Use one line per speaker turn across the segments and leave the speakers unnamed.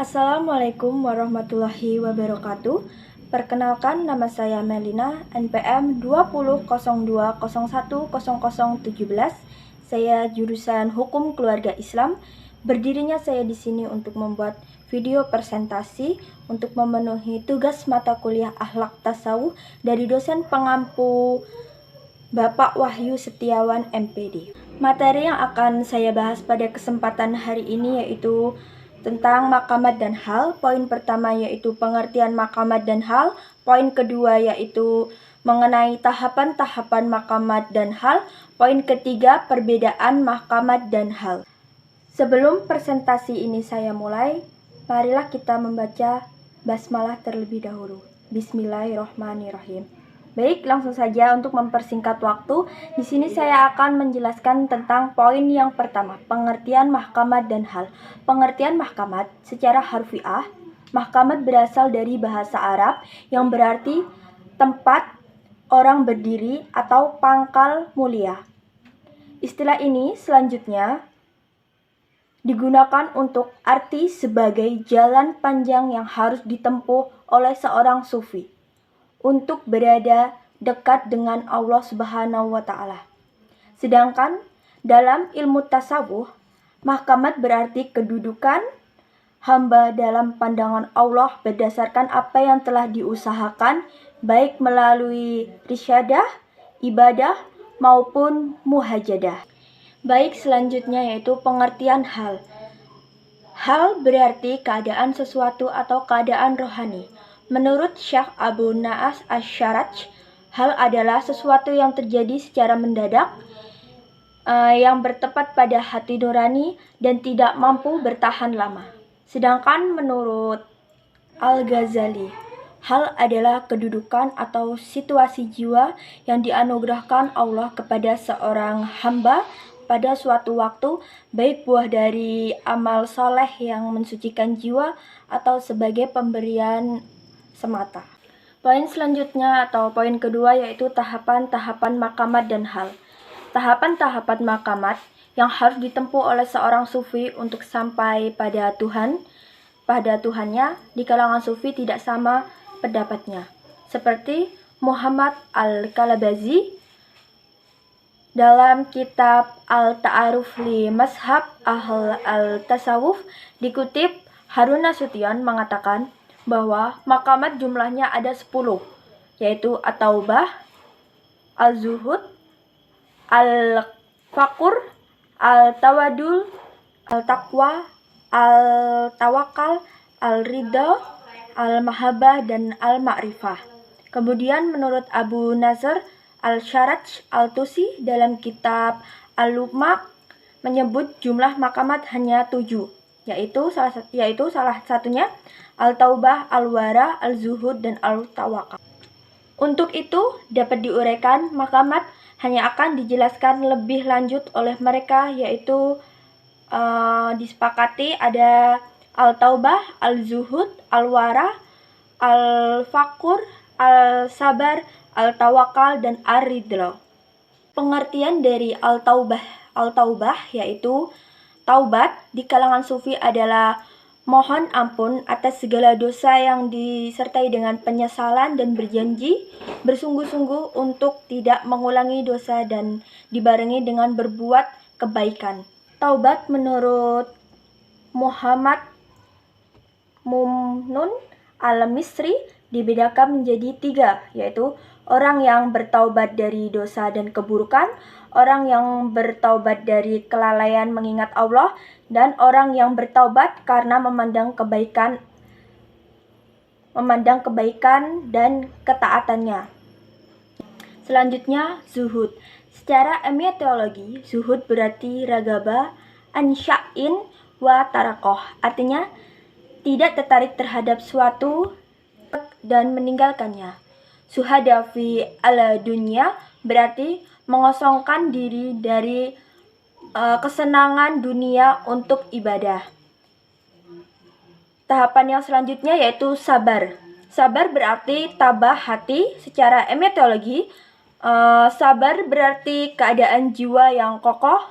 Assalamualaikum warahmatullahi wabarakatuh. Perkenalkan, nama saya Melina, NPM 2002010017. Saya jurusan Hukum Keluarga Islam. Berdirinya saya di sini untuk membuat video presentasi untuk memenuhi tugas mata kuliah Akhlak Tasawuf dari dosen pengampu Bapak Wahyu Setiawan MPD. Materi yang akan saya bahas pada kesempatan hari ini yaitu tentang maqamat dan hal. Poin pertama yaitu pengertian maqamat dan hal. Poin kedua yaitu mengenai tahapan-tahapan maqamat dan hal. Poin ketiga perbedaan maqamat dan hal. Sebelum presentasi ini saya mulai, marilah kita membaca basmalah terlebih dahulu. Bismillahirrahmanirrahim. Baik, langsung saja untuk mempersingkat waktu. Di sini saya akan menjelaskan tentang poin yang pertama, pengertian mahkamat dan hal. Pengertian mahkamat secara harfiah, mahkamat berasal dari bahasa Arab yang berarti tempat orang berdiri atau pangkal mulia. Istilah ini selanjutnya digunakan untuk arti sebagai jalan panjang yang harus ditempuh oleh seorang sufi untuk berada dekat dengan Allah Subhanahu wa Ta'ala. Sedangkan dalam ilmu tasawuf, mahkamat berarti kedudukan hamba dalam pandangan Allah berdasarkan apa yang telah diusahakan, baik melalui risyadah, ibadah, maupun muhajadah. Baik, selanjutnya yaitu pengertian hal. Hal berarti keadaan sesuatu atau keadaan rohani. Menurut Syekh Abu Naas Asy-Syaraj, hal adalah sesuatu yang terjadi secara mendadak, yang bertepat pada hati nurani dan tidak mampu bertahan lama. Sedangkan menurut Al-Ghazali, hal adalah kedudukan atau situasi jiwa yang dianugerahkan Allah kepada seorang hamba pada suatu waktu, baik buah dari amal soleh yang mensucikan jiwa atau sebagai pemberian semata. Poin selanjutnya atau poin kedua yaitu tahapan-tahapan maqamat dan hal. Tahapan-tahapan maqamat yang harus ditempuh oleh seorang sufi untuk sampai pada Tuhannya di kalangan sufi tidak sama pendapatnya. Seperti Muhammad Al-Kalabazi dalam kitab Al-Ta'aruf li Mazhab Ahl Al-Tasawuf dikutip Harun Nasution mengatakan bahwa maqamat jumlahnya ada 10, yaitu At-Taubah, Al-Zuhud, Al-Fakur, Al-Tawadul, Al-Taqwa, Al-Tawakal, Al-Ridha, Al-Mahabbah, dan Al-Ma'rifah. Kemudian menurut Abu Nasr Al-Syaraj Al-Tusi dalam kitab Al-Lumaq menyebut jumlah maqamat hanya 7, yaitu salah satunya Al-Taubah, Al-Wara, Al-Zuhud, dan Al-Tawakal. Untuk itu dapat diuraikan maqamat hanya akan dijelaskan lebih lanjut oleh mereka, yaitu disepakati ada Al-Taubah, Al-Zuhud, Al-Wara, Al-Fakur, Al-Sabar, Al-Tawakal, dan Ar-Ridha. Pengertian dari Al-Taubah yaitu taubat di kalangan sufi adalah mohon ampun atas segala dosa yang disertai dengan penyesalan dan berjanji bersungguh-sungguh untuk tidak mengulangi dosa dan dibarengi dengan berbuat kebaikan. Taubat menurut Muhammad Mumnun Al-Misri dibedakan menjadi 3, yaitu orang yang bertaubat dari dosa dan keburukan, orang yang bertaubat dari kelalaian mengingat Allah, dan orang yang bertaubat karena memandang kebaikan dan ketaatannya. Selanjutnya, zuhud. Secara emiatiologi, zuhud berarti ragaba an sya'in wa tarakoh. Artinya, tidak tertarik terhadap suatu dan meninggalkannya. Suhada fi ala dunya berarti mengosongkan diri dari kesenangan dunia untuk ibadah. Tahapan yang selanjutnya yaitu sabar. Sabar berarti tabah hati. Secara emiatiologi, sabar berarti keadaan jiwa yang kokoh,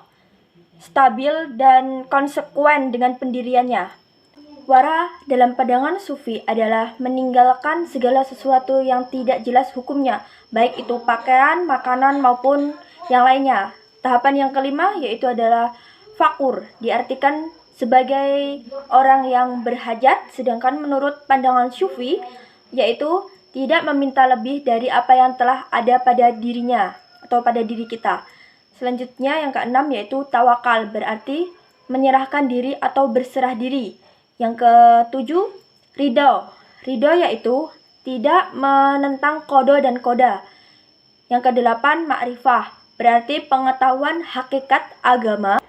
stabil, dan konsekuen dengan pendiriannya. Wara dalam pandangan sufi adalah meninggalkan segala sesuatu yang tidak jelas hukumnya, baik itu pakaian, makanan, maupun yang lainnya. Tahapan yang kelima yaitu adalah fakur, diartikan sebagai orang yang berhajat, sedangkan menurut pandangan sufi yaitu tidak meminta lebih dari apa yang telah ada pada dirinya atau pada diri kita. Selanjutnya yang keenam yaitu tawakal, berarti menyerahkan diri atau berserah diri. Yang ketujuh, ridho. Ridho yaitu tidak menentang kodo dan koda. Yang kedelapan, ma'rifah, berarti pengetahuan hakikat agama,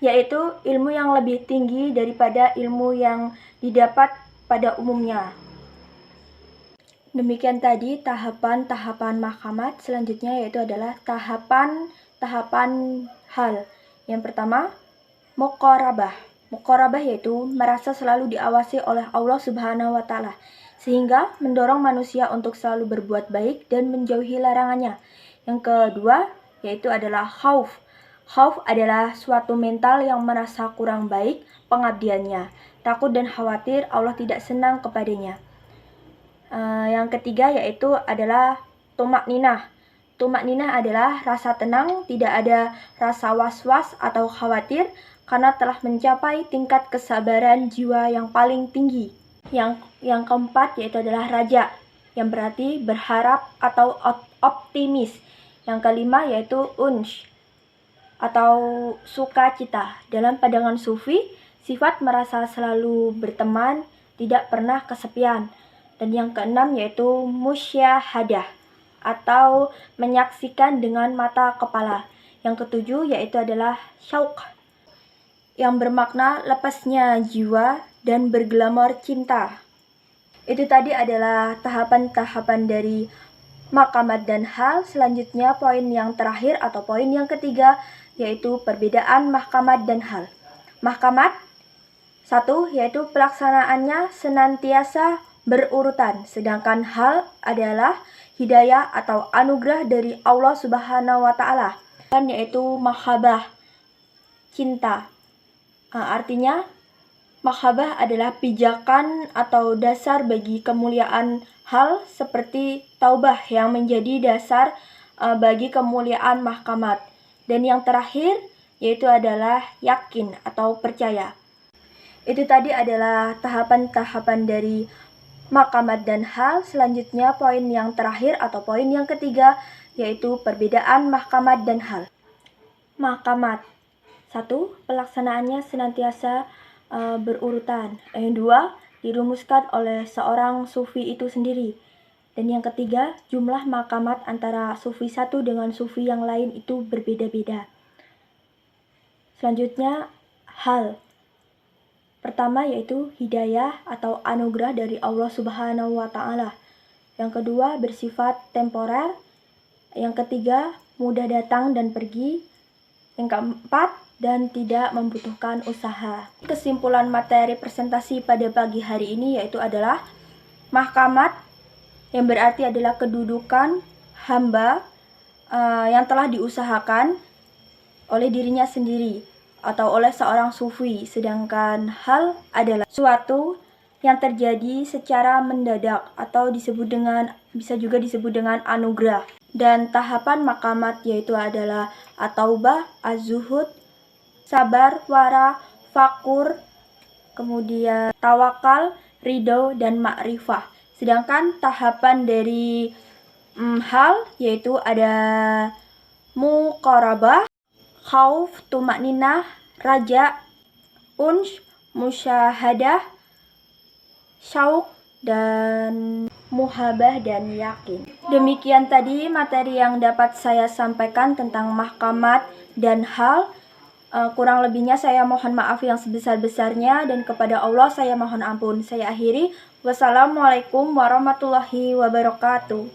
yaitu ilmu yang lebih tinggi daripada ilmu yang didapat pada umumnya. Demikian tadi tahapan-tahapan mahkamat. Selanjutnya yaitu adalah tahapan-tahapan hal. Yang pertama, muqarabah. Muqarabah yaitu merasa selalu diawasi oleh Allah Subhanahu wa Ta'ala, sehingga mendorong manusia untuk selalu berbuat baik dan menjauhi larangannya. Yang kedua yaitu adalah khauf. Khauf adalah suatu mental yang merasa kurang baik pengabdiannya, takut dan khawatir Allah tidak senang kepadanya. Yang ketiga yaitu adalah tumakninah. Tumakninah adalah rasa tenang, tidak ada rasa was-was atau khawatir karena telah mencapai tingkat kesabaran jiwa yang paling tinggi. Yang keempat yaitu adalah raja, yang berarti berharap atau optimis. Yang kelima yaitu unsh atau sukacita. Dalam pandangan sufi, sifat merasa selalu berteman, tidak pernah kesepian. Dan yang keenam yaitu musyahadah atau menyaksikan dengan mata kepala. Yang ketujuh yaitu adalah syauq, yang bermakna lepasnya jiwa dan berglamor cinta. Itu tadi adalah tahapan-tahapan dari maqamat dan hal. Selanjutnya poin yang terakhir atau poin yang ketiga yaitu perbedaan mahkamat dan hal. Mahkamat, satu, yaitu pelaksanaannya senantiasa berurutan, sedangkan hal adalah hidayah atau anugerah dari Allah Subhanahu wa Ta'ala, dan yaitu mahabbah, cinta. Artinya mahabbah adalah pijakan atau dasar bagi kemuliaan hal, seperti taubah yang menjadi dasar bagi kemuliaan mahkamat. Dan yang terakhir yaitu adalah yakin atau percaya. Itu tadi adalah tahapan-tahapan dari maqamat dan hal. Selanjutnya poin yang terakhir atau poin yang ketiga yaitu perbedaan mahkamat dan hal. Maqamat, satu, pelaksanaannya senantiasa berurutan. Yang dua, dirumuskan oleh seorang sufi itu sendiri. Dan yang ketiga, jumlah maqamat antara sufi satu dengan sufi yang lain itu berbeda-beda. Selanjutnya hal. Pertama yaitu hidayah atau anugerah dari Allah Subhanahu wa Ta'ala. Yang kedua bersifat temporer. Yang ketiga mudah datang dan pergi. Yang keempat, dan tidak membutuhkan usaha. Kesimpulan materi presentasi pada pagi hari ini yaitu adalah mahkamat, yang berarti adalah kedudukan hamba yang telah diusahakan oleh dirinya sendiri atau oleh seorang sufi, sedangkan hal adalah suatu yang terjadi secara mendadak atau bisa juga disebut dengan anugerah. Dan tahapan maqamat yaitu adalah at-taubah, az-zuhud, sabar, wara, fakur, kemudian tawakal, ridho, dan ma'rifah. Sedangkan tahapan dari hal yaitu ada muqarabah, khauf, tumakninah, raja, unsh, musyahadah, syauq, dan muhabah dan yakin. Demikian tadi materi yang dapat saya sampaikan tentang mahkamat dan hal. Kurang lebihnya saya mohon maaf yang sebesar-besarnya, dan kepada Allah saya mohon ampun. Saya akhiri. Wassalamualaikum warahmatullahi wabarakatuh.